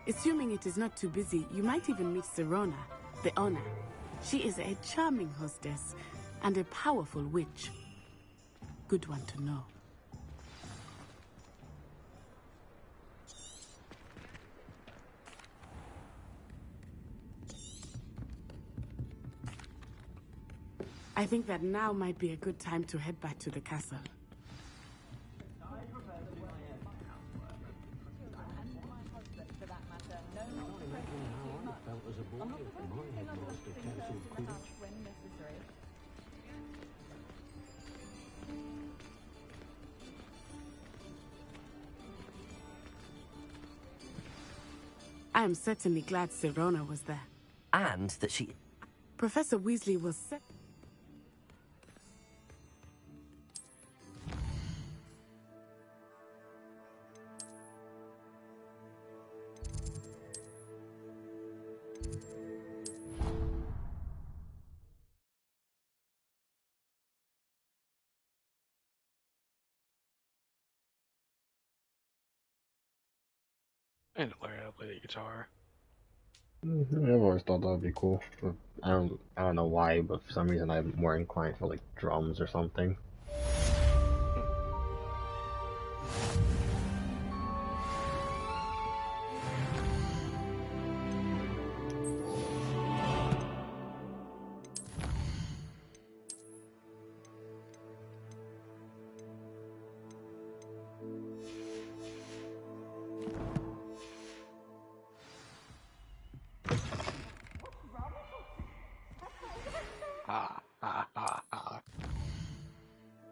Assuming it is not too busy, you might even meet Sirona, the owner. She is a charming hostess and a powerful witch. Good one to know. I think that now might be a good time to head back to the castle. I am certainly glad Sirona was there. And that she... Professor Weasley was set... And learn how to play the guitar. I've always thought that would be cool. But I don't know why, but for some reason I'm more inclined for like drums or something.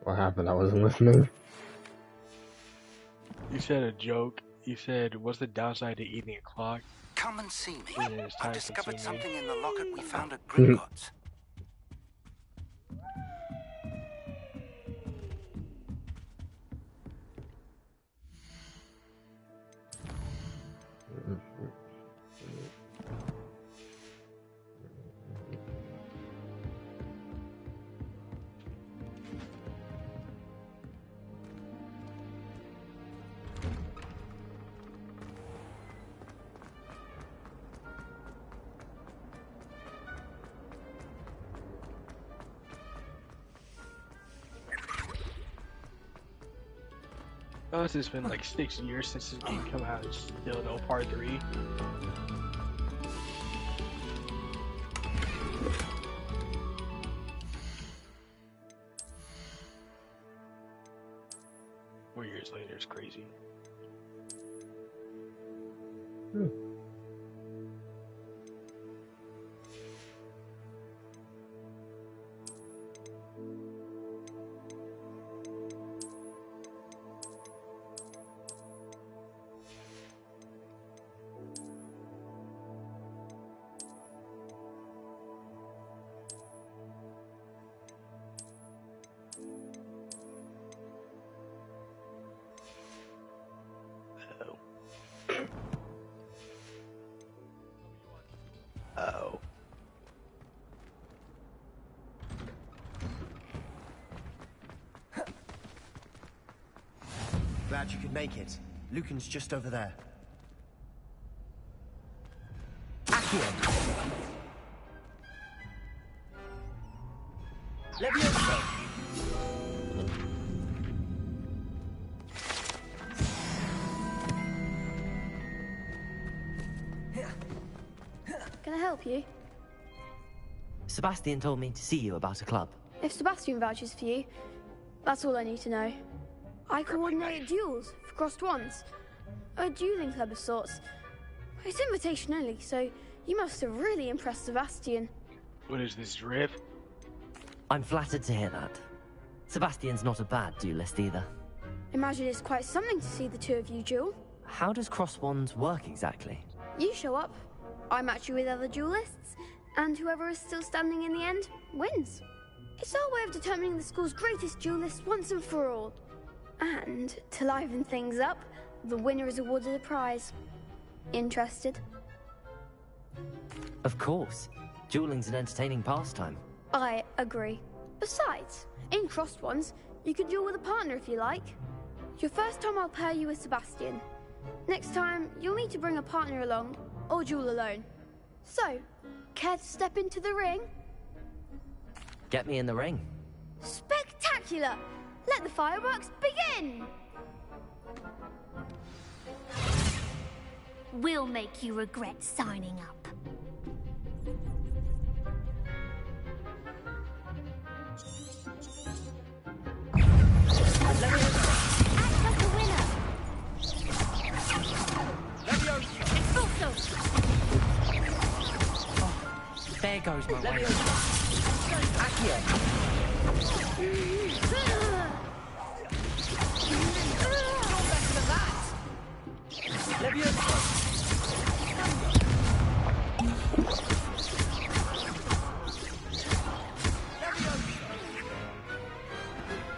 What happened? I wasn't listening. You said a joke. You said, what's the downside to eating a clock? Come and see me. Yeah, I've discovered consuming. something in the locket we found at Gringotts. Oh, it's been like 6 years since this game come out. It's still no part 3. Four years later, it's crazy. Oh. Glad you could make it. Lucan's just over there. Accio! Leviosa! Can I help you? Sebastian told me to see you about a club. If Sebastian vouches for you, that's all I need to know. I coordinate duels for crossed wands. A dueling club of sorts. It's invitation only, so you must have really impressed Sebastian. What is this, drip? I'm flattered to hear that. Sebastian's not a bad duelist either. Imagine it's quite something to see the two of you duel. How does cross wands work exactly? You show up, I match you with other duelists, and whoever is still standing in the end wins. It's our way of determining the school's greatest duelist once and for all. And, to liven things up, the winner is awarded a prize. Interested? Of course. Dueling's an entertaining pastime. I agree. Besides, in crossed ones, you can duel with a partner if you like. Your first time I'll pair you with Sebastian. Next time, you'll need to bring a partner along, or duel alone. So, care to step into the ring? Get me in the ring. Spectacular! Let the fireworks begin! We'll make you regret signing up. Act like a winner! Expulso! There goes my way. Accio!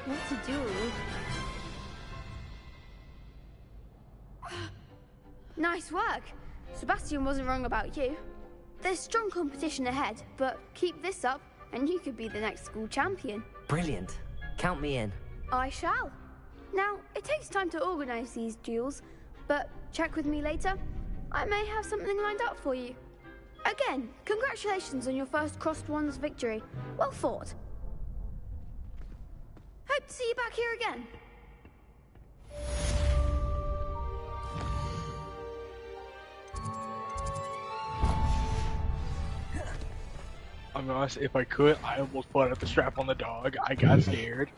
What to do? Nice work. Sebastian wasn't wrong about you. There's strong competition ahead, but keep this up and you could be the next school champion. Brilliant. Count me in. I shall. Now, it takes time to organise these duels, but check with me later. I may have something lined up for you. Again, congratulations on your first Crossed Ones victory. Well fought. Hope to see you back here again. I'm honest, if I could, I almost put up the strap on the dog. I got scared.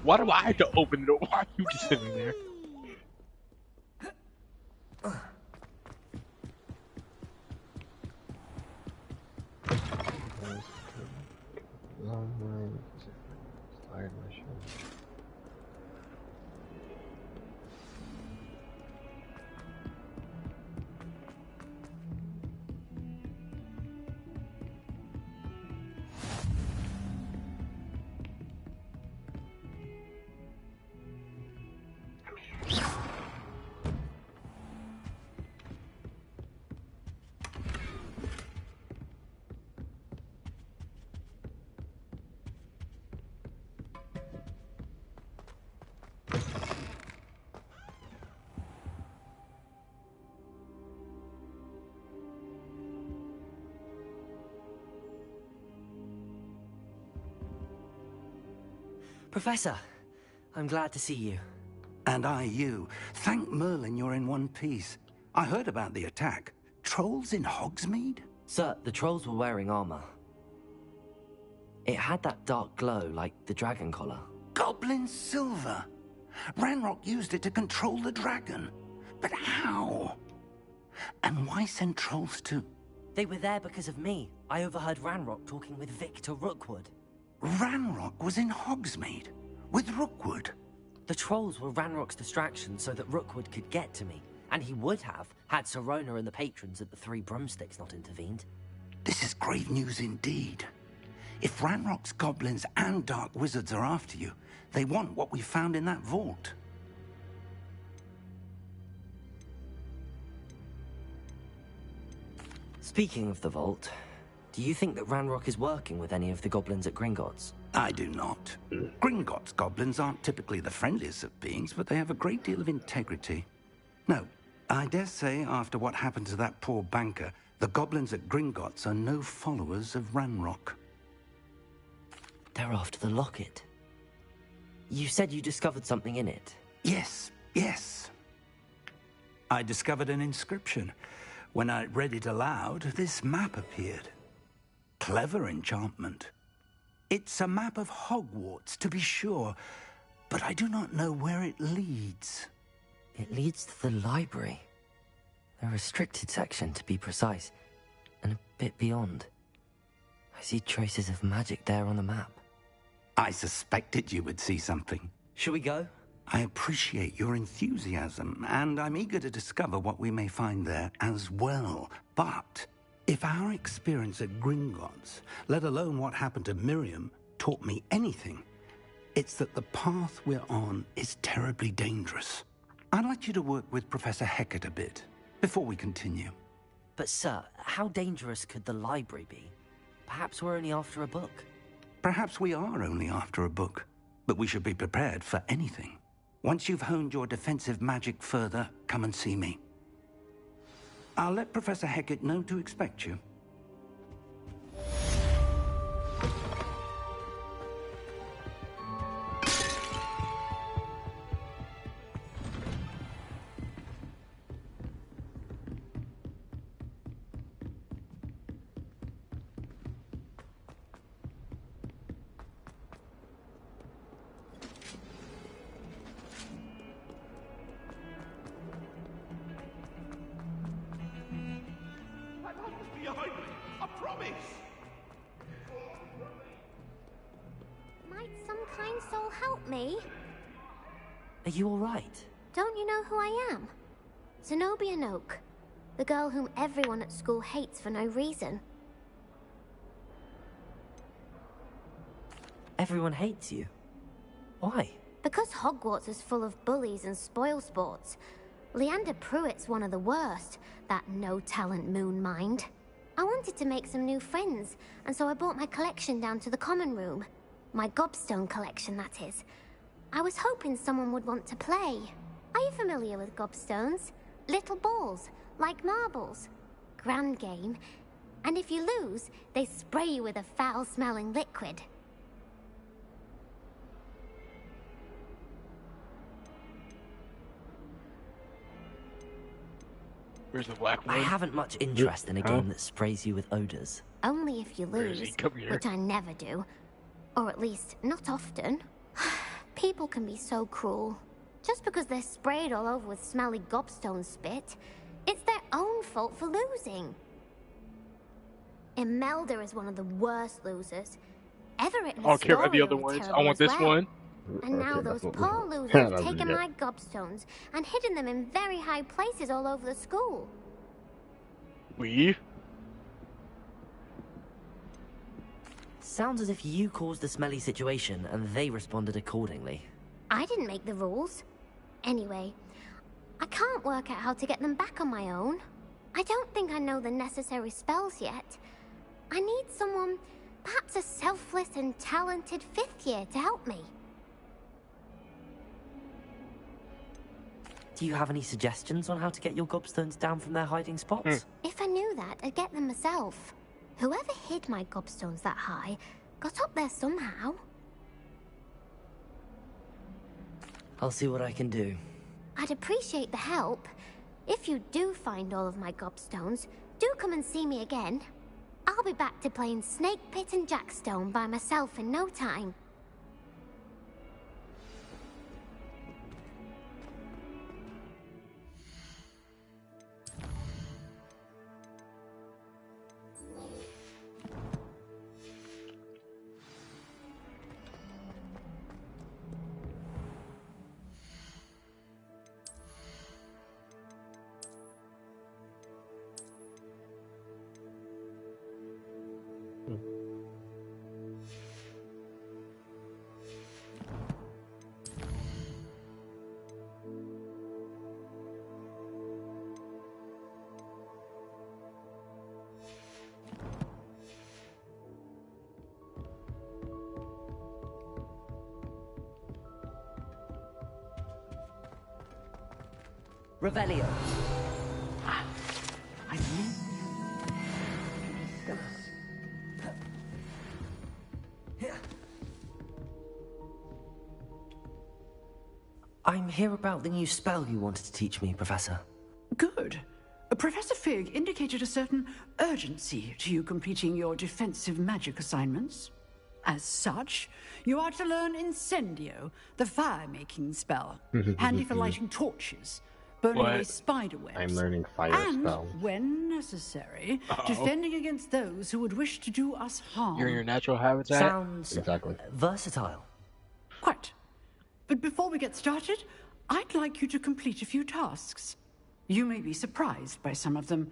Why do I have to open the door? Why are you just sitting there? Long line. Slide my shoulder. Professor, I'm glad to see you. And I you. Thank Merlin you're in one piece. I heard about the attack. Trolls in Hogsmeade? Sir, the trolls were wearing armor. It had that dark glow like the dragon collar. Goblin silver. Ranrock used it to control the dragon. But how? And why send trolls too? They were there because of me. I overheard Ranrock talking with Victor Rookwood. Ranrock was in Hogsmeade with Rookwood. The trolls were Ranrock's distraction so that Rookwood could get to me, and he would have had Sirona and the patrons at the Three Broomsticks not intervened. This is grave news indeed. If Ranrock's goblins and dark wizards are after you, they want what we found in that vault. Speaking of the vault, do you think that Ranrock is working with any of the goblins at Gringotts? I do not. Gringotts goblins aren't typically the friendliest of beings, but they have a great deal of integrity. No, I dare say after what happened to that poor banker, the goblins at Gringotts are no followers of Ranrock. They're after the locket. You said you discovered something in it. Yes, yes. I discovered an inscription. When I read it aloud, this map appeared. Clever enchantment. It's a map of Hogwarts, to be sure, but I do not know where it leads. It leads to the library. The restricted section, to be precise, and a bit beyond. I see traces of magic there on the map. I suspected you would see something. Shall we go? I appreciate your enthusiasm, and I'm eager to discover what we may find there as well. But if our experience at Gringotts, let alone what happened to Miriam, taught me anything, it's that the path we're on is terribly dangerous. I'd like you to work with Professor Hecat a bit before we continue. But sir, how dangerous could the library be? Perhaps we're only after a book. Perhaps we are only after a book, but we should be prepared for anything. Once you've honed your defensive magic further, come and see me. I'll let Professor Hecat know to expect you. Might some kind soul help me? Are you alright? Don't you know who I am? Zenobia Noak, the girl whom everyone at school hates for no reason. Everyone hates you. Why? Because Hogwarts is full of bullies and spoilsports. Leander Pruitt's one of the worst, that no-talent moon mind. I wanted to make some new friends, and so I brought my collection down to the common room. My gobstone collection, that is. I was hoping someone would want to play. Are you familiar with gobstones? Little balls, like marbles. Grand game. And if you lose, they spray you with a foul-smelling liquid. Where's the black one? I haven't much interest in a game that sprays you with odors. Only if you Where is he? lose, Come here. which I never do. Or at least, not often. People can be so cruel. Just because they're sprayed all over with smelly gobstone spit, it's their own fault for losing. Imelda is one of the worst losers. Everett and I don't care about the Astoria other are ones. I terrible want as this well. one. And now Okay, those that's what poor we- losers That's have taken it. my gobstones and hidden them in very high places all over the school. We? Sounds as if you caused the smelly situation and they responded accordingly. I didn't make the rules. Anyway, I can't work out how to get them back on my own. I don't think I know the necessary spells yet. I need someone, perhaps a selfless and talented fifth year to help me. Do you have any suggestions on how to get your gobstones down from their hiding spots? If I knew that, I'd get them myself. Whoever hid my gobstones that high got up there somehow. I'll see what I can do. I'd appreciate the help. If you do find all of my gobstones, do come and see me again. I'll be back to playing Snake Pit and Jackstone by myself in no time. Revelio. I'm here about the new spell you wanted to teach me, Professor. Good. Professor Fig indicated a certain urgency to you completing your defensive magic assignments. As such, you are to learn Incendio, the fire-making spell, handy for lighting torches, burning away What? spider webs, I'm learning fire and, spells. when necessary, Uh-oh. defending against those who would wish to do us harm. You're in your natural habitat? Sounds Exactly. versatile. Quite. But before we get started, I'd like you to complete a few tasks. You may be surprised by some of them.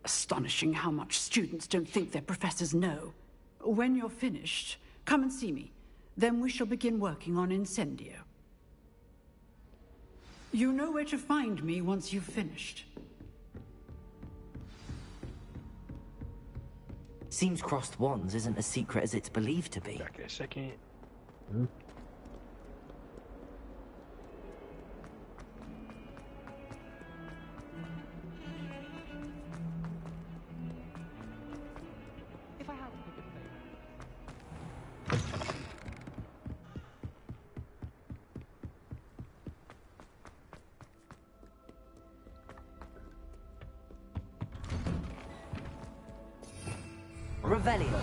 Astonishing how much students don't think their professors know. When you're finished, come and see me. Then we shall begin working on Incendio. You know where to find me once you've finished. Seems crossed wands isn't as secret as it's believed to be. Back in a second. Revelio.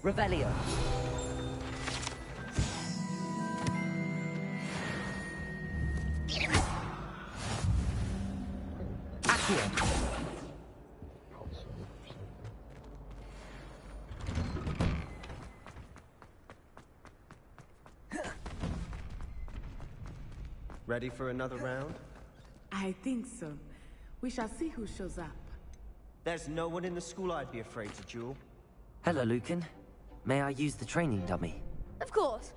Revelio. Ready for another round? I think so. We shall see who shows up. There's no one in the school I'd be afraid to duel. Hello, Lucan. May I use the training dummy? Of course.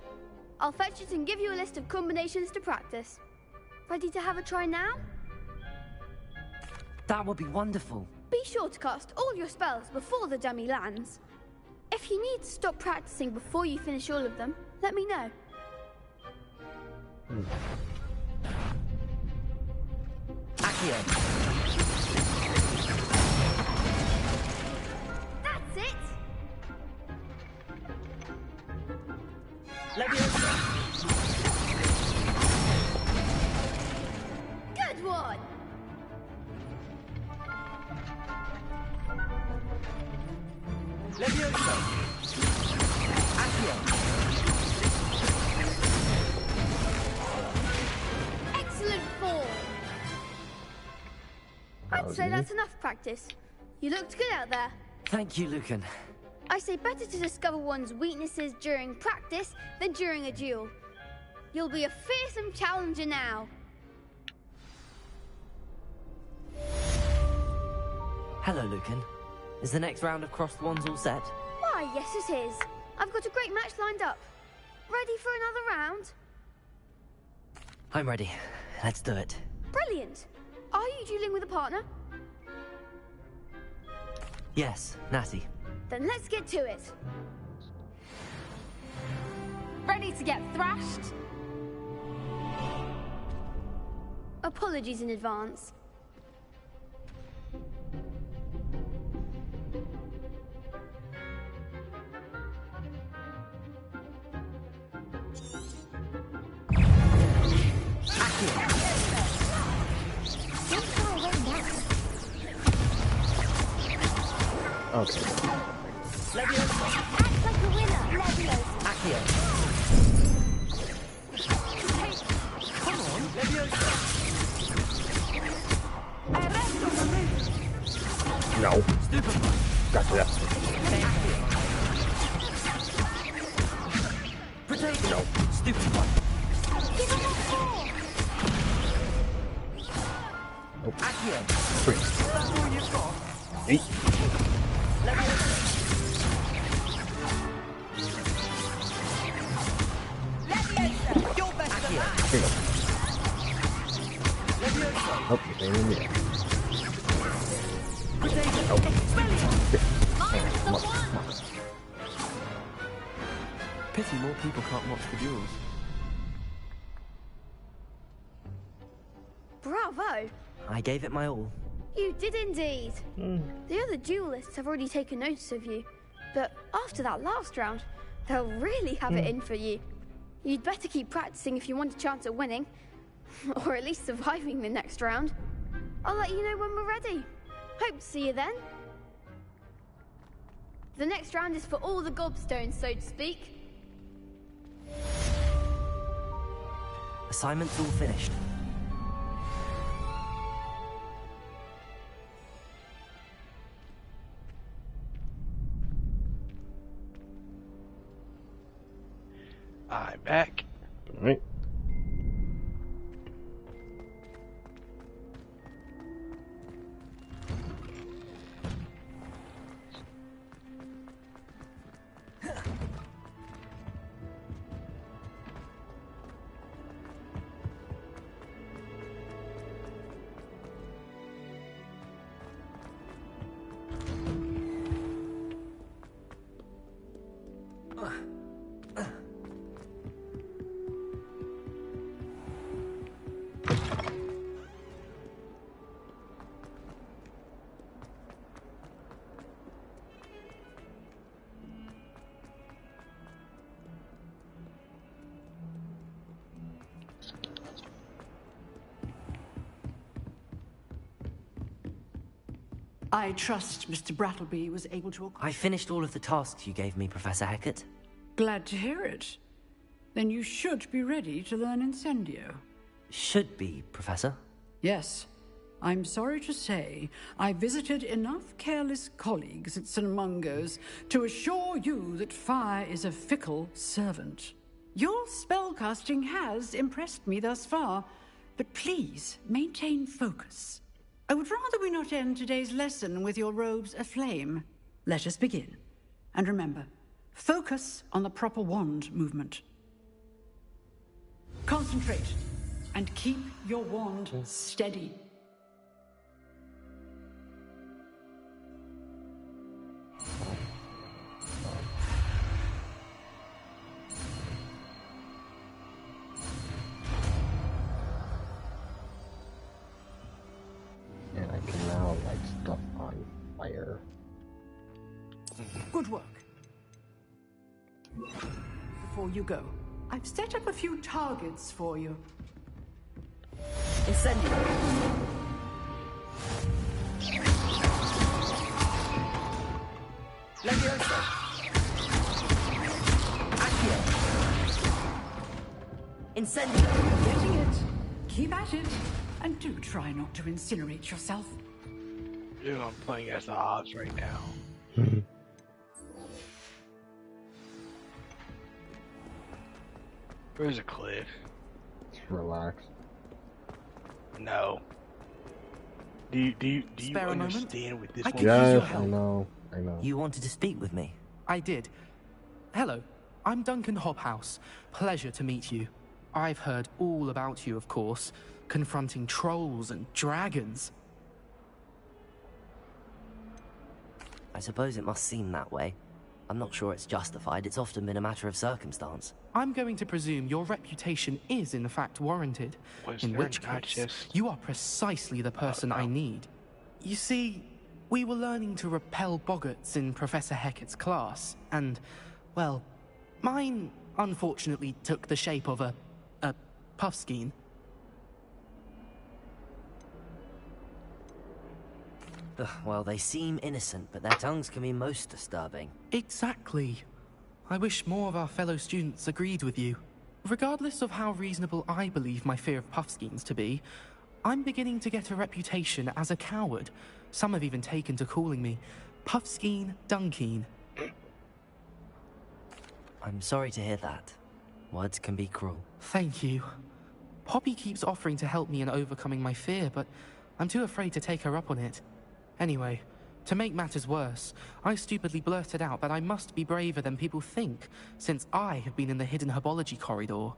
I'll fetch it and give you a list of combinations to practice. Ready to have a try now? That would be wonderful. Be sure to cast all your spells before the dummy lands. If you need to stop practicing before you finish all of them, let me know. Accio. That's it! Leviosa. Good one! Leviosa. Accio. Excellent form! I'd say that's enough practice. You looked good out there. Thank you, Lucan. I say better to discover one's weaknesses during practice than during a duel. You'll be a fearsome challenger now. Hello, Lucan. Is the next round of crossed wands all set? Why, yes it is. I've got a great match lined up. Ready for another round? I'm ready. Let's do it. Brilliant. Are you dueling with a partner? Yes, Natty. Then let's get to it. Ready to get thrashed? Apologies in advance. Okay. Leviosa. Act like a winner. Leviosa. Accio. Come on, Leviosa. No. Stupefy. Gotcha. Potato. No. Stupefy. Give him a call. Accio. Three. That's all you've got. 8. Leviosa. Leviosa, you're better than that. Here you go. Leviosa. Oh, you're staying in there. Potato. Mine's the one. Pity more people can't watch the duels. Bravo. I gave it my all. You did indeed. The other duelists have already taken notice of you. But after that last round, they'll really have it in for you. You'd better keep practicing if you want a chance at winning. Or at least surviving the next round. I'll let you know when we're ready. Hope to see you then. The next round is for all the gobstones, so to speak. Assignment's all finished. I'm back. Alright. I trust Mr. Brattleby was able to... I finished all of the tasks you gave me, Professor Hackett. Glad to hear it. Then you should be ready to learn Incendio. Should be, Professor. Yes. I'm sorry to say, I visited enough careless colleagues at St. Mungo's to assure you that fire is a fickle servant. Your spellcasting has impressed me thus far, but please maintain focus. I would rather we not end today's lesson with your robes aflame. Let us begin. And remember, focus on the proper wand movement. Concentrate, and keep your wand steady. And I can now light stuff on fire. Good work. Before you go, I've set up a few targets for you. Incendio. Leviosa. Accio. Incendio. Getting it. Keep at it. And do try not to incinerate yourself. Dude, I'm playing as the odds right now. Where's a cliff? Just relax. No. Do you Spare a moment? understand with this I one? could use your Yes, help. I know. I know. You wanted to speak with me? I did. Hello, I'm Duncan Hobhouse. Pleasure to meet you. I've heard all about you, of course, confronting trolls and dragons. I suppose it must seem that way. I'm not sure it's justified. It's often been a matter of circumstance. I'm going to presume your reputation is in fact warranted, Was in there which not case just- you are precisely the person I need. You see, we were learning to repel boggarts in Professor Hackett's class, and, well, mine unfortunately took the shape of a puffskein. Ugh, well, they seem innocent, but their tongues can be most disturbing. Exactly. I wish more of our fellow students agreed with you. Regardless of how reasonable I believe my fear of puffskeins to be, I'm beginning to get a reputation as a coward. Some have even taken to calling me Puffskeen Dunkeen. I'm sorry to hear that. Words can be cruel. Thank you. Poppy keeps offering to help me in overcoming my fear, but I'm too afraid to take her up on it. Anyway, to make matters worse, I stupidly blurted out that I must be braver than people think, since I have been in the hidden herbology corridor.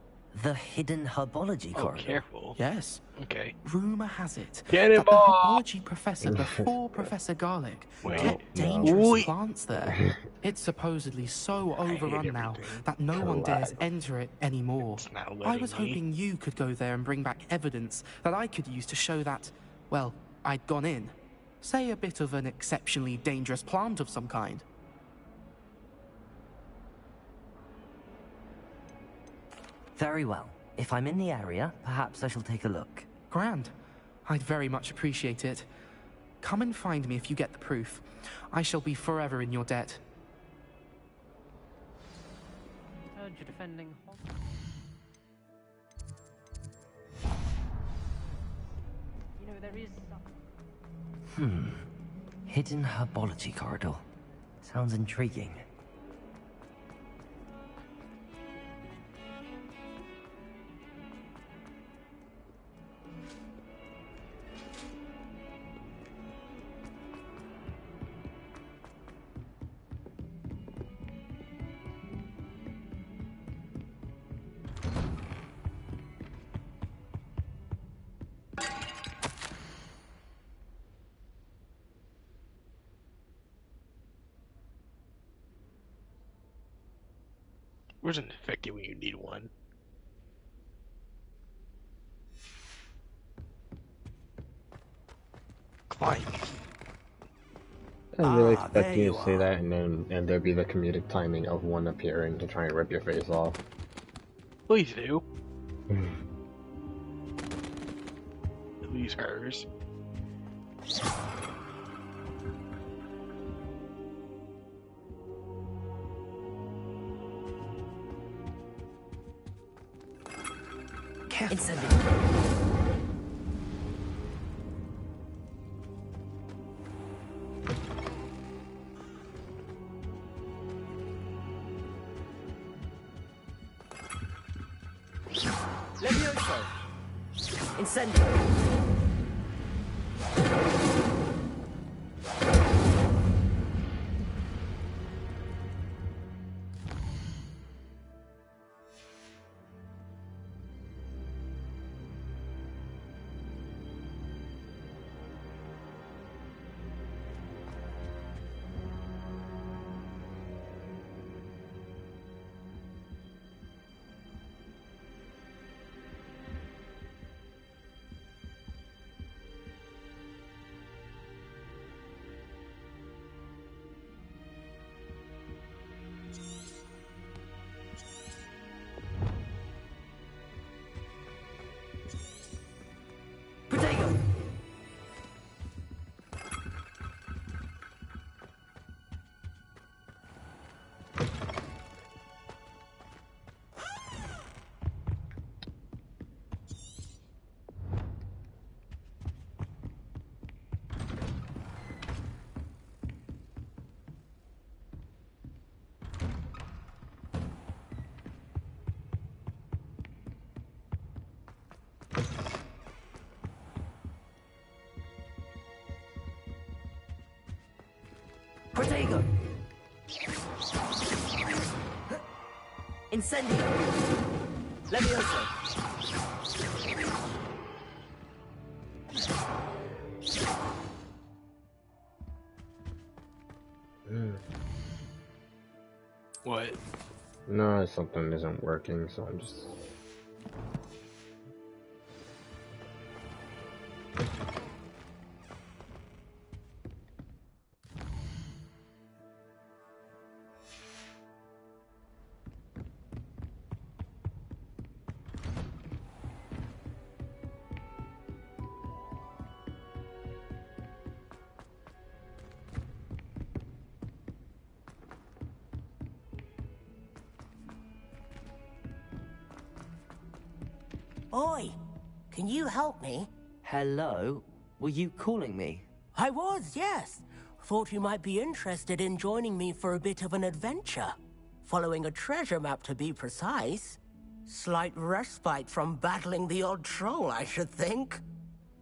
The hidden herbology corridor? Careful. Yes. Okay. Rumor has it Get that him the off! herbology professor before Professor Garlic Wait, kept no. dangerous Wait. plants there. It's supposedly so overrun now everything. that no one dares Correct. enter it anymore. It's not I letting was me. hoping you could go there and bring back evidence that I could use to show that, well, I'd gone in. Say a bit of an exceptionally dangerous plant of some kind. Very well. If I'm in the area, perhaps I shall take a look. Grand. I'd very much appreciate it. Come and find me if you get the proof. I shall be forever in your debt. Heard you're defending Hogwarts. You know, there is some... Hidden herbology corridor. Sounds intriguing. Where's an infected when you need one? Climb. I didn't really Ah, expect there you you to say are. that, and there'd be the comedic timing of one appearing to try and rip your face off. Please do. At least hers. Levioso! Incendio! Protego! Incendio! Levioso! What? No, something isn't working, so I'm just... Oi, can you help me? Hello? Were you calling me? I was, yes. Thought you might be interested in joining me for a bit of an adventure. Following a treasure map, to be precise. Slight respite from battling the odd troll, I should think.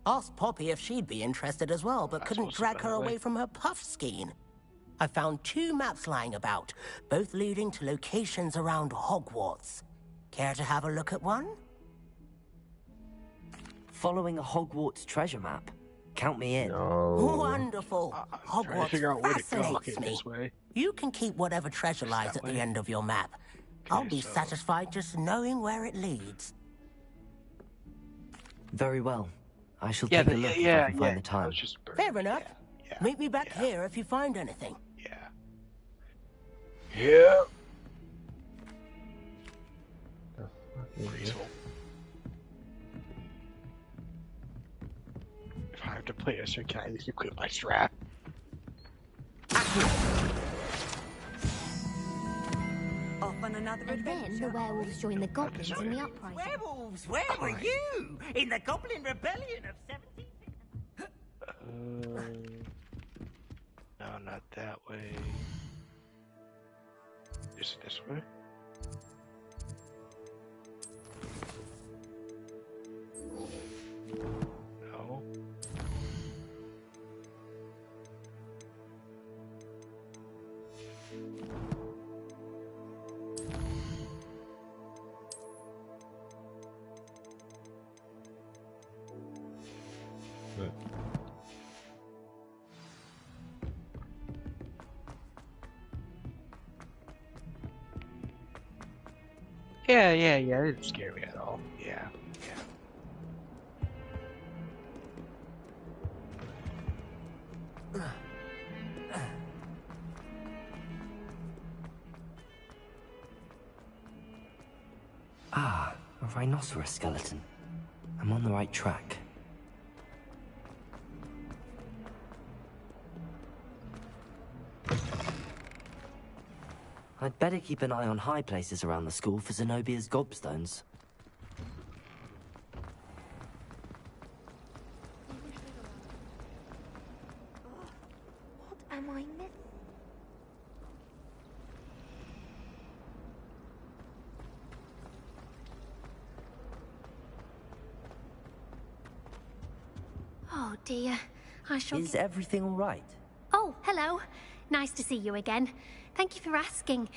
Asked Poppy if she'd be interested as well, but couldn't drag her away from her puff skein. I found 2 maps lying about, both leading to locations around Hogwarts. Care to have a look at one? Following a Hogwarts treasure map? Count me in. No. Wonderful. Hogwarts fascinates me. You can keep whatever treasure lies at the end of your map. I'll be satisfied just knowing where it leads. Very well. I shall take a look if I can find the time. Fair enough. Meet me back here if you find anything. Yeah. Graceful. have to play this, so can I at least equip my strap? Off on another And then the werewolves joined the goblins in the uprising. Werewolves, where were you? In the Goblin Rebellion of 17... No, not that way. Is it this way? No. Yeah, it didn't scare me at all. Yeah. Ah, a rhinoceros skeleton. I'm on the right track. I'd better keep an eye on high places around the school for Zenobia's gobstones. What am I missing? Oh dear, I shall... Is everything all right? Oh, hello. Nice to see you again. Thank you for asking.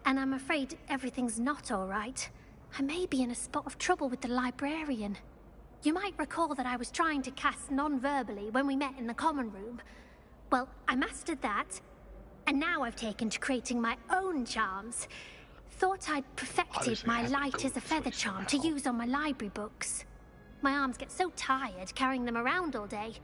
And I'm afraid everything's not all right. I may be in a spot of trouble with the librarian. You might recall that I was trying to cast non-verbally when we met in the common room. Well, I mastered that, and now I've taken to creating my own charms. Thought I'd perfected my light as a feather charm to use on my library books. My arms get so tired carrying them around all day.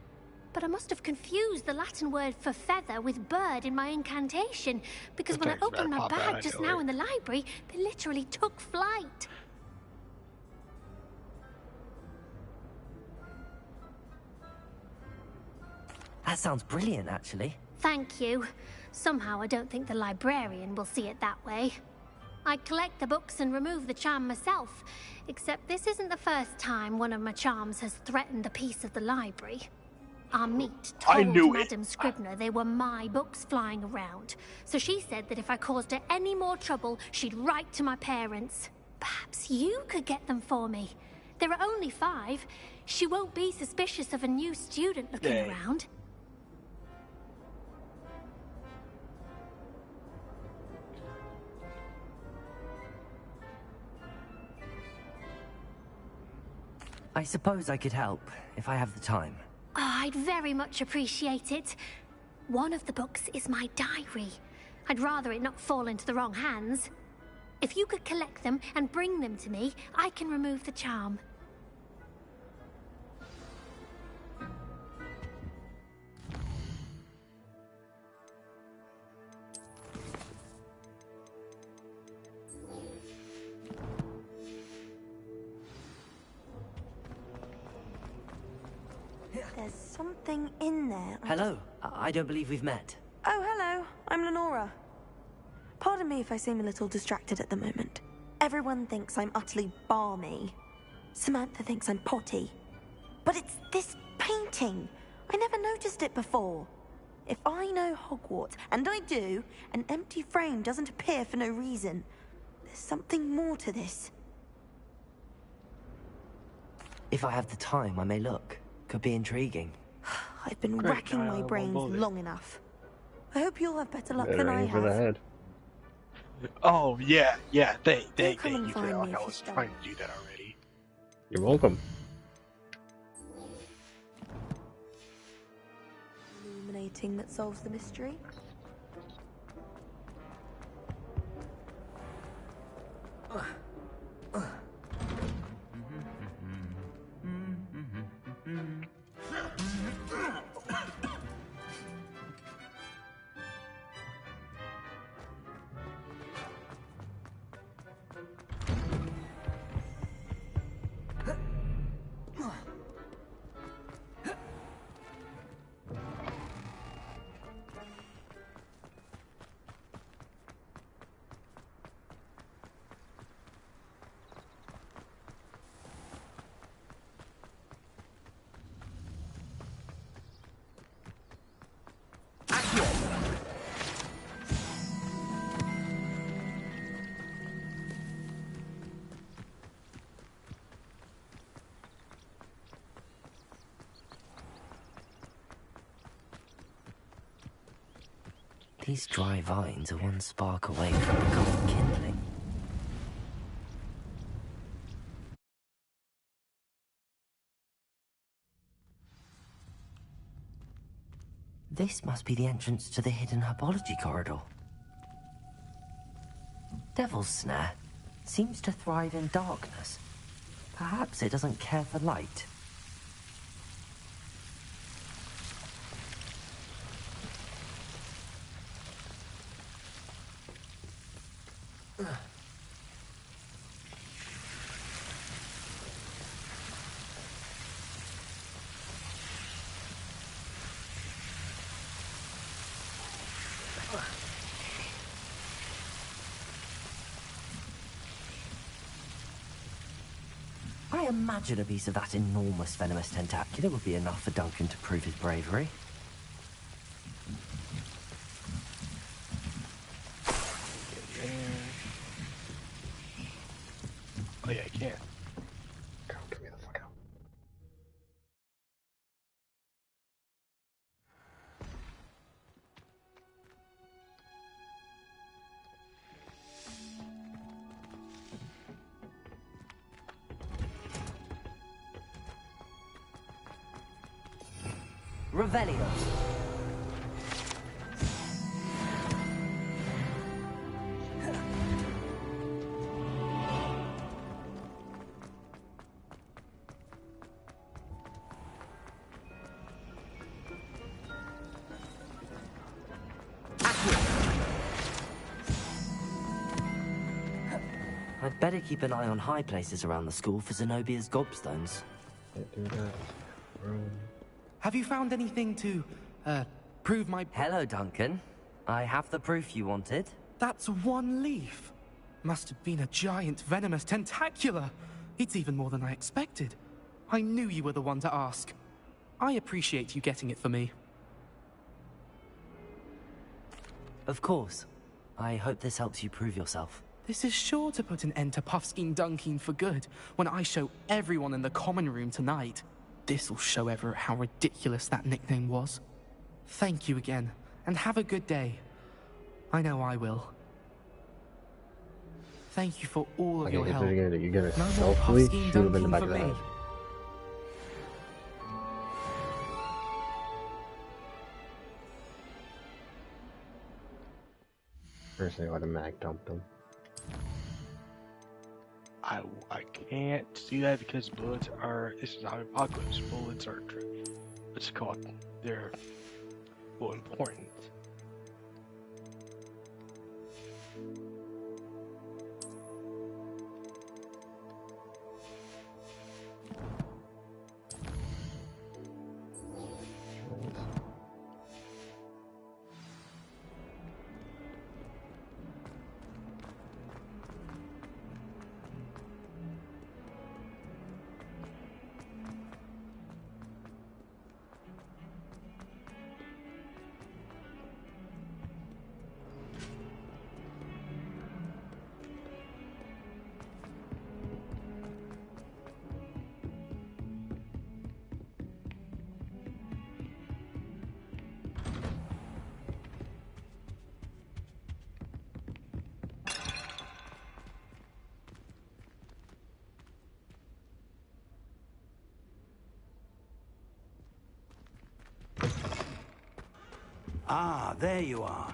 But I must have confused the Latin word for feather with bird in my incantation, because when I opened my bag just now in the library, they literally took flight. That sounds brilliant, actually. Thank you. Somehow I don't think the librarian will see it that way. I collect the books and remove the charm myself, except this isn't the first time one of my charms has threatened the peace of the library. Our meet told Madame Scribner they were my books flying around, so she said that if I caused her any more trouble, she'd write to my parents. Perhaps you could get them for me. There are only 5. She won't be suspicious of a new student looking around. I suppose I could help, if I have the time. Oh, I'd very much appreciate it. One of the books is my diary. I'd rather it not fall into the wrong hands. If you could collect them and bring them to me, I can remove the charm. There's something in there. Hello. I don't believe we've met. Oh, hello. I'm Lenora. Pardon me if I seem a little distracted at the moment. Everyone thinks I'm utterly balmy. Samantha thinks I'm potty. But it's this painting. I never noticed it before. If I know Hogwarts, and I do, an empty frame doesn't appear for no reason. There's something more to this. If I have the time, I may look. Could be intriguing. I've been racking my brains long enough. I hope you'll have better luck than I have. Oh, yeah, thank you for find that. me I if was you're trying to do that already. You're welcome. Illuminating that solves the mystery. These dry vines are one spark away from becoming kindling. This must be the entrance to the hidden herbology corridor. Devil's Snare seems to thrive in darkness. Perhaps it doesn't care for light. I imagine a piece of that enormous venomous tentacular would be enough for Duncan to prove his bravery. Oh yeah, I can. Go, get me the fuck out. Revelio. I'd better keep an eye on high places around the school for Zenobia's gobstones. Can't do that. Room. Have you found anything to, prove my... Hello, Duncan. I have the proof you wanted. That's one leaf. Must have been a giant venomous tentacular. It's even more than I expected. I knew you were the one to ask. I appreciate you getting it for me. Of course. I hope this helps you prove yourself. This is sure to put an end to Puffskein Dunkeen for good when I show everyone in the common room tonight. This'll show Everett how ridiculous that nickname was. Thank you again, and have a good day. I know I will. Thank you for all of your help. You're gonna No more stealthily Puffskein shoot him in the Dunkeen back for of the me. head. First they automatic dumped him. I can't do that because bullets are. This is how Apocalypse. Bullets are. What's it called? They're well important. Ah, there you are.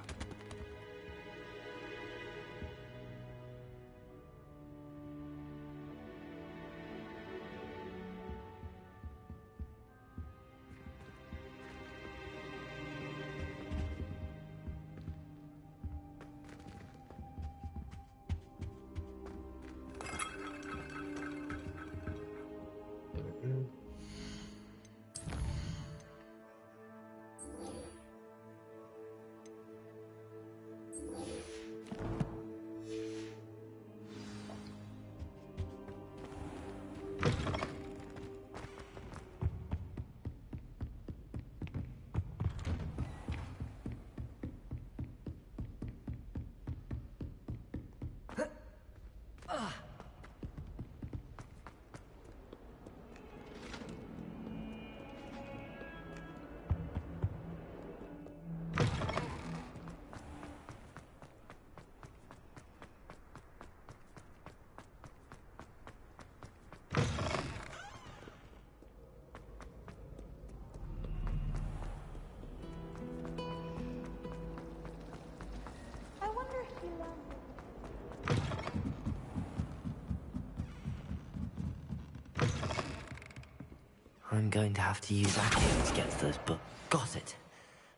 I'm going to have to use Accio to get to those books. Got it.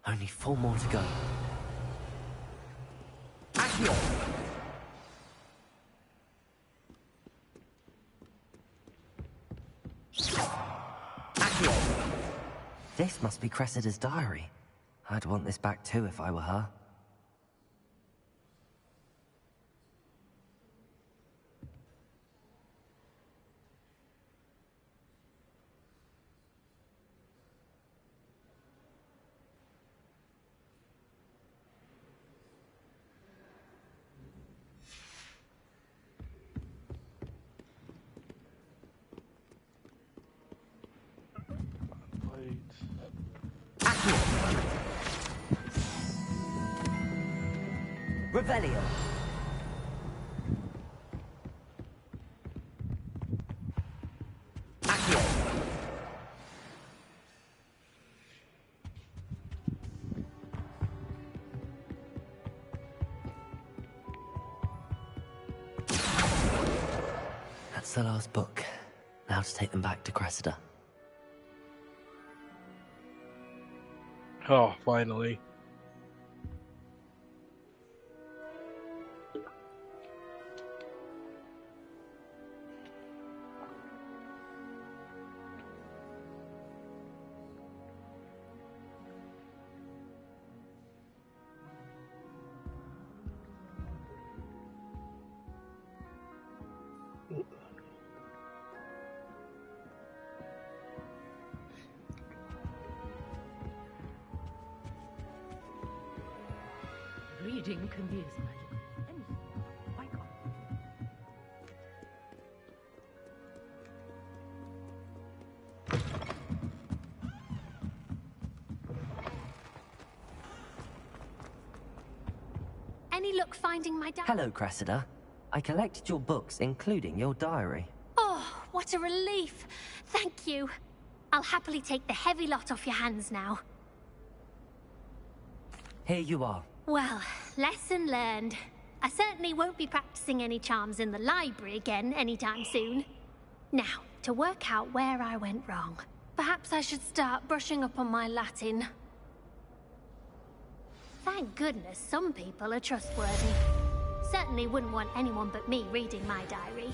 Only 4 more to go. Accio! Accio! This must be Cressida's diary. I'd want this back too if I were her. Revelio. Accio. That's the last book. Now to take them back to Cressida. Oh, finally. Reading can be as magical as anything. Why can't Any luck finding my dad? Hello, Cressida. I collected your books, including your diary. Oh, what a relief. Thank you. I'll happily take the heavy lot off your hands now. Here you are. Well, lesson learned. I certainly won't be practicing any charms in the library again anytime soon. Now, to work out where I went wrong. Perhaps I should start brushing up on my Latin. Thank goodness some people are trustworthy. Certainly wouldn't want anyone but me reading my diary.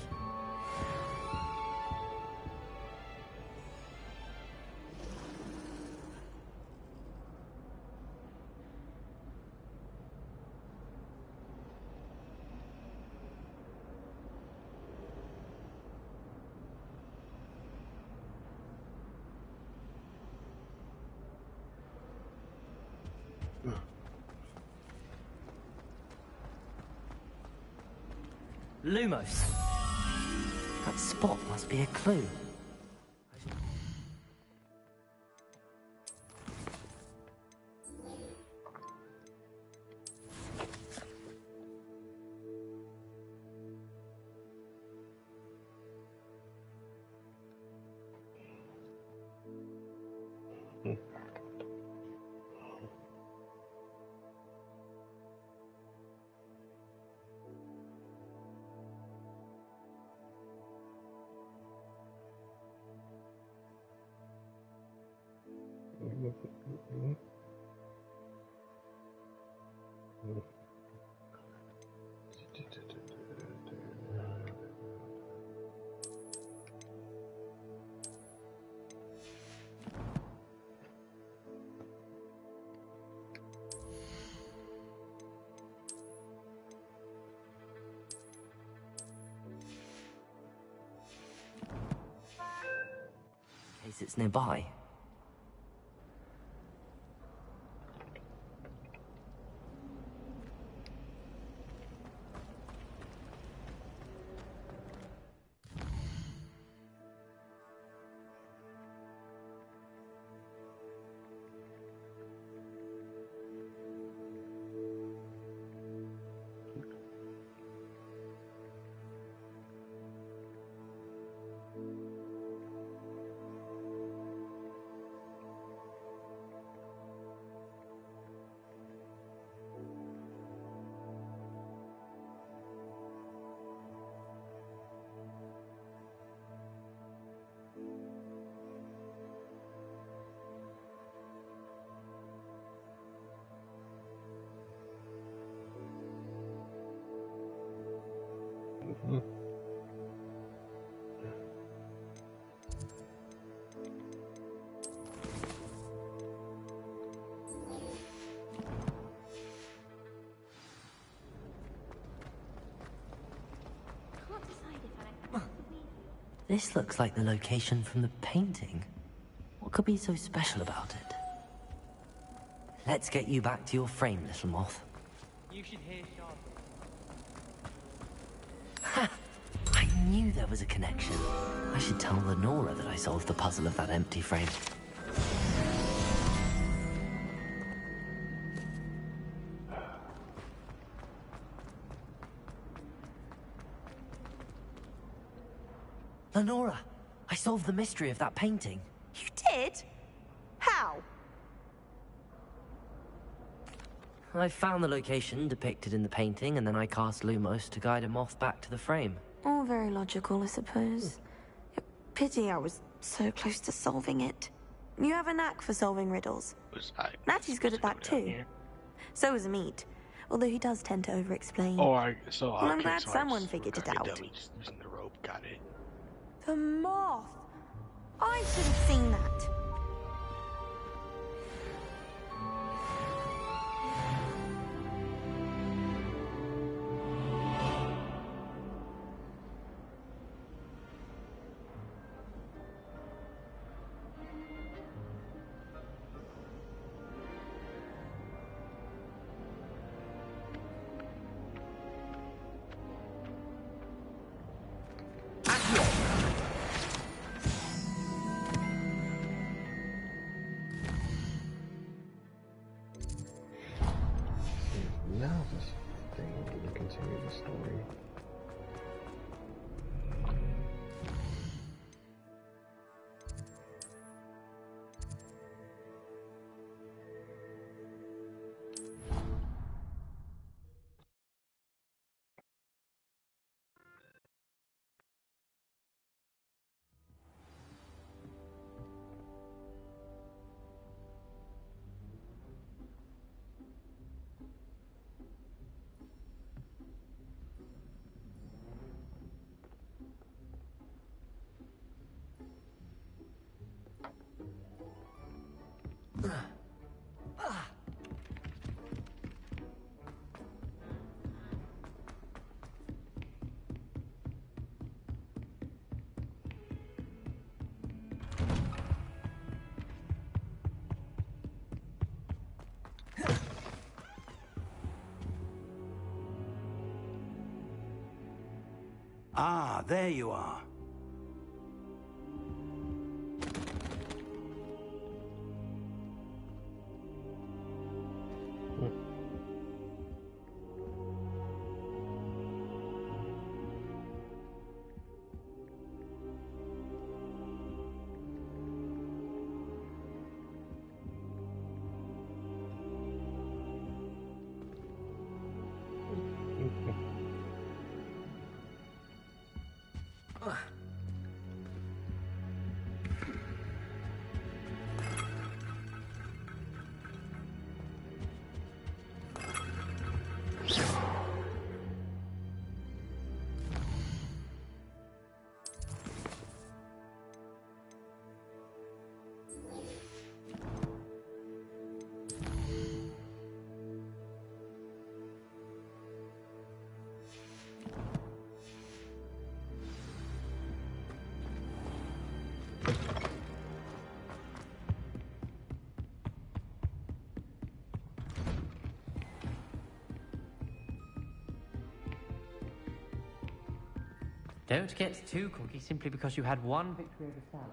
Lumos. That spot must be a clue. In case it's nearby. This looks like the location from the painting. What could be so special about it? Let's get you back to your frame, little moth. You should hear Sharp. Ha! I knew there was a connection. I should tell Lenora that I solved the puzzle of that empty frame. Lenora, I solved the mystery of that painting. You did? How? I found the location depicted in the painting, and then I cast Lumos to guide a moth back to the frame. All very logical, I suppose. Pity I was so close to solving it. You have a knack for solving riddles. Natty's good at that too. So is Meat, although he does tend to over-explain. Oh, well, I'm glad someone figured it out. Using the rope, got it. The moth! I should have seen that. Now this thing will continue the story. Ah, there you are. Don't get too cocky simply because you had one victory over Salad.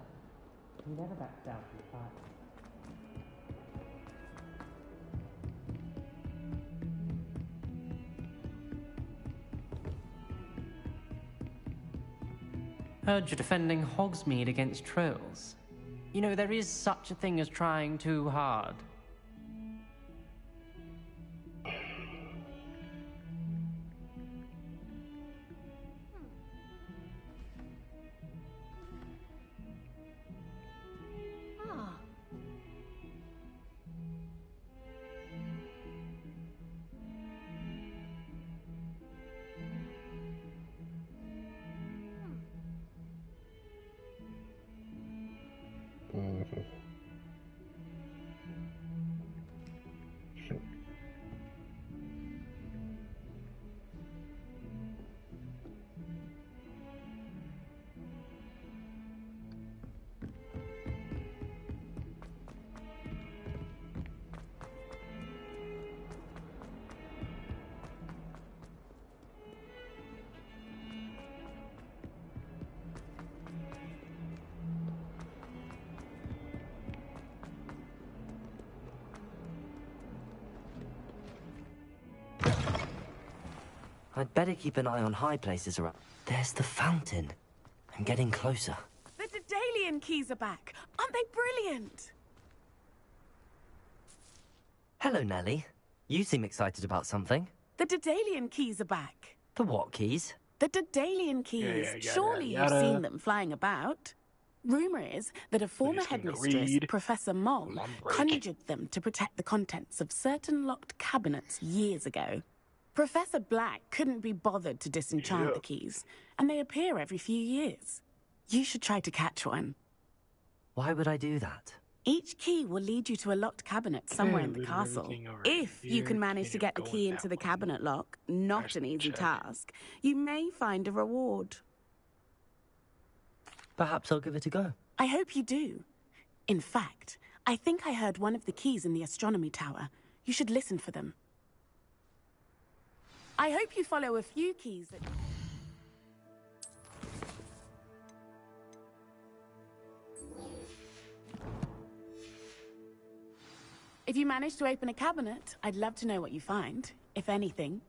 You never back down from the fight. Heard you're defending Hogsmeade against trolls. You know, there is such a thing as trying too hard. Mhm. I'd better keep an eye on high places around. There's the fountain. I'm getting closer. The Daedalian keys are back. Aren't they brilliant? Hello, Nellie. You seem excited about something. The Daedalian keys are back. The what keys? The Daedalian keys. Surely you've seen them flying about. Rumour is that a former headmistress, Professor Moll, conjured them to protect the contents of certain locked cabinets years ago. Professor Black couldn't be bothered to disenchant the keys, and they appear every few years. You should try to catch one. Why would I do that? Each key will lead you to a locked cabinet somewhere in the castle. If you can manage to get the key into the cabinet lock, not an easy task, you may find a reward. Perhaps I'll give it a go. I hope you do. In fact, I think I heard one of the keys in the astronomy tower. You should listen for them. I hope you follow a few keys that... If you manage to open a cabinet, I'd love to know what you find, if anything.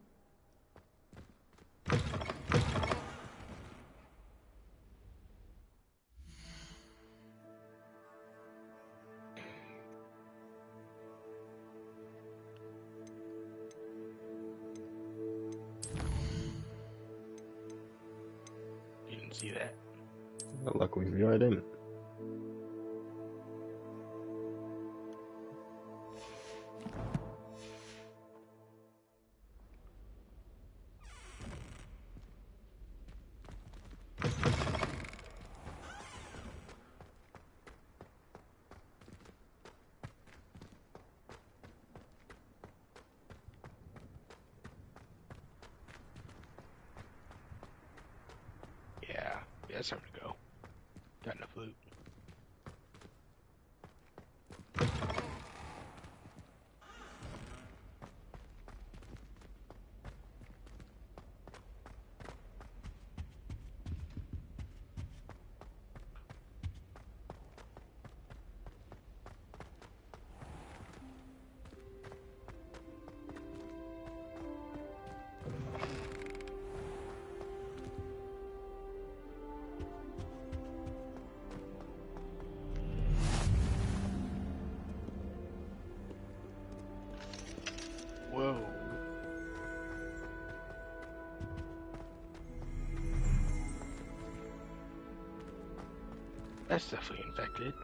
You didn't see that. Luckily for you, I didn't. Yeah, it's time to go. Got enough loot. Whoa. That's definitely infected.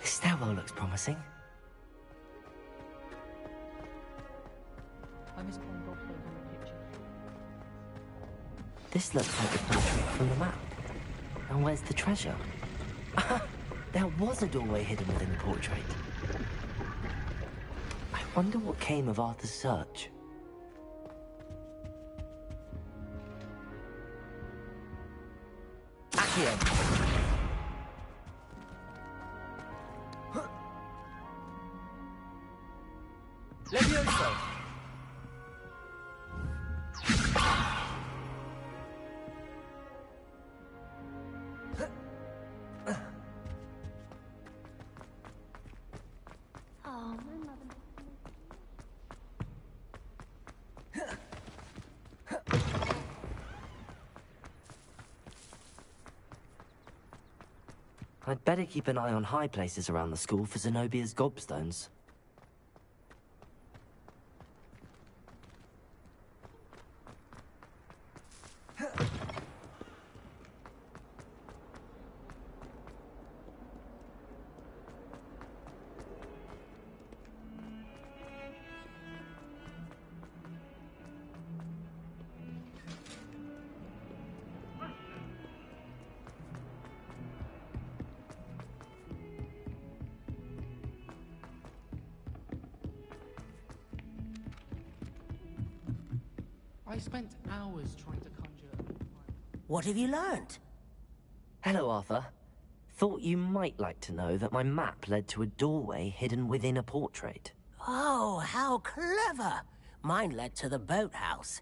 This stairwell looks promising. This looks like a portrait from the map. And where's the treasure? There was a doorway hidden within the portrait. I wonder what came of Arthur's search. Accio! Levioso! Oh, my mother. I'd better keep an eye on high places around the school for Zenobia's gobstones. I spent hours trying to conjure... What have you learned? Hello, Arthur. Thought you might like to know that my map led to a doorway hidden within a portrait. Oh, how clever! Mine led to the boathouse.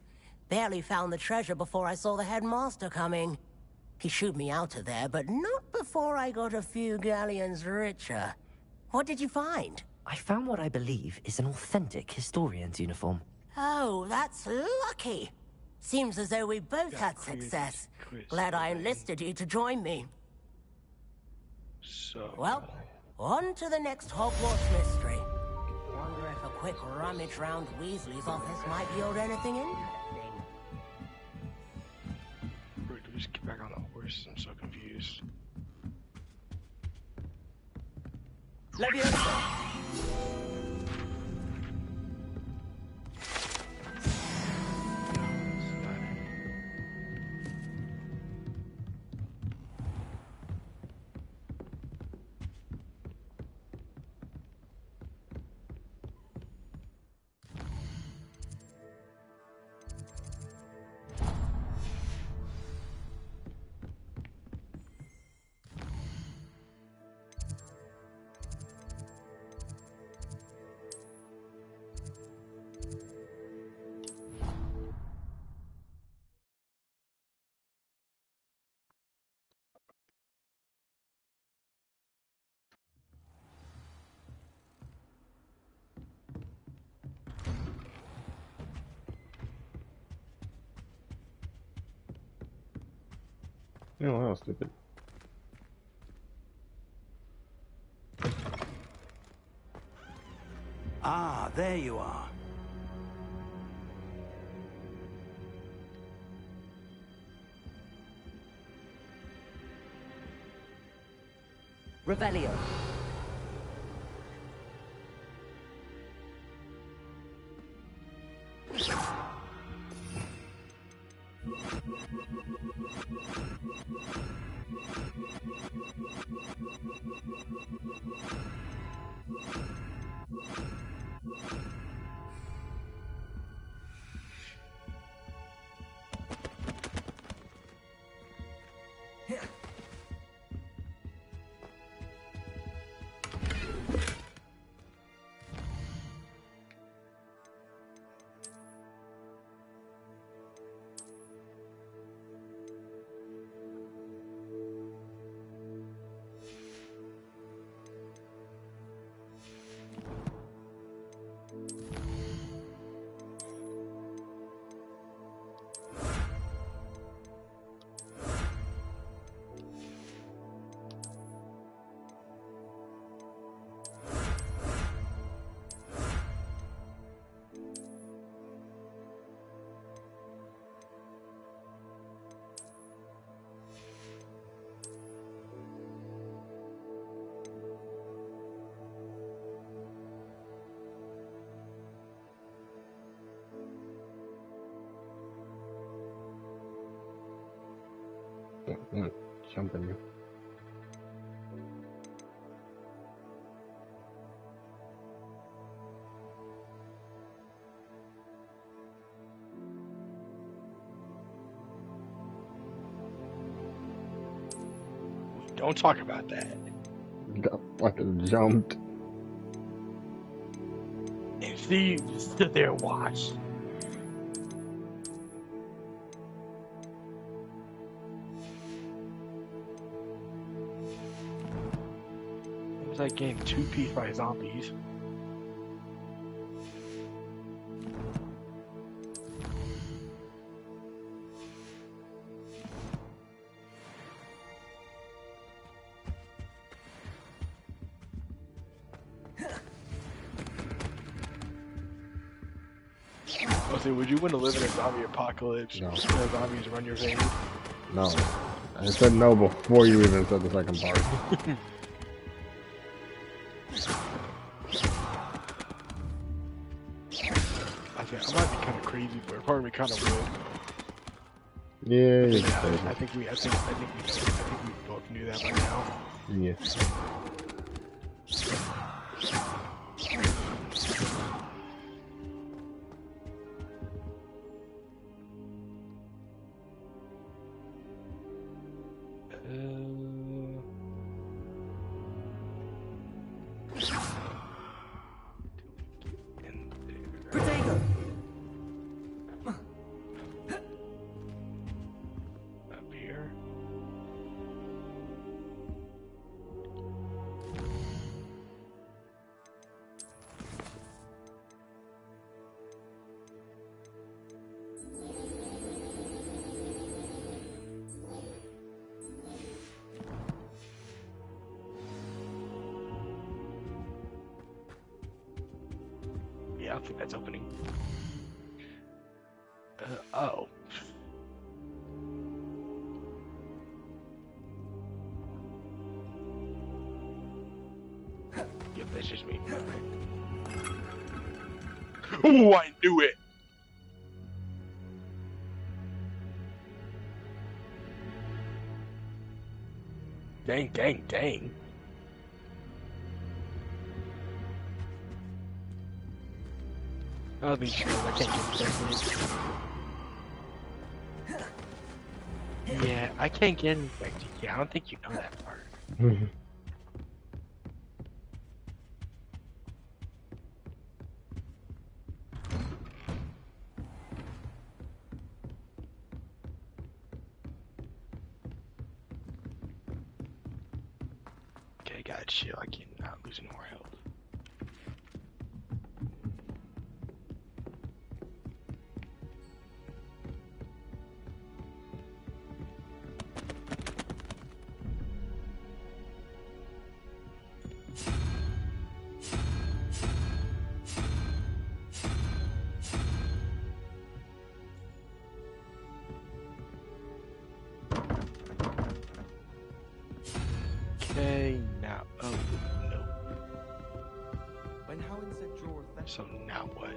Barely found the treasure before I saw the headmaster coming. He shooed me out of there, but not before I got a few galleons richer. What did you find? I found what I believe is an authentic historian's uniform. Oh, that's lucky. Seems as though we both had success. Glad I enlisted you to join me. So... Well, on to the next Hogwarts mystery. Wonder if a quick rummage round Weasley's office might yield anything interesting. Where do we just get back on the horse? I'm so confused. Leviosa! No, that was stupid. Ah, there you are. Revelio. Jumping you. Don't talk about that. Got fucking jumped. And Steve just stood there and watched. It was like getting 2-pieced by zombies. I say, would you want to live in a zombie apocalypse? No. Where zombies run your veins? No. I said no before you even said the second part. I might be kind of crazy, but part of me kind of would. Yeah, I think we both knew that by now. Yeah. Protego! Up here. Yeah, I don't think that's opening. Oh. Yep, that's just me. Oh, I knew it! Dang, dang, dang. I'll be sure I can't get infected. Yeah, I can't get infected. Yeah, I don't think you know that part. Okay, gotta chill. I cannot lose any more health. Okay, now, oh, no. When Howard said draw a So now what?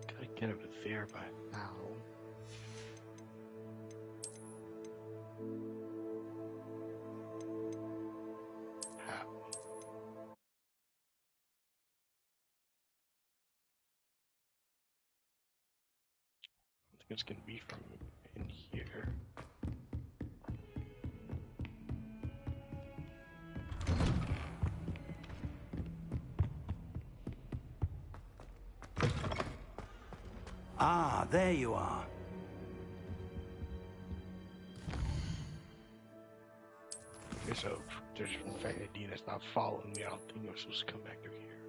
Gotta get over there by now. How? I think it's gonna be from in here. Ah, there you are. Okay, so just from the fact that Dina's not following me, I don't think I'm supposed to come back through here.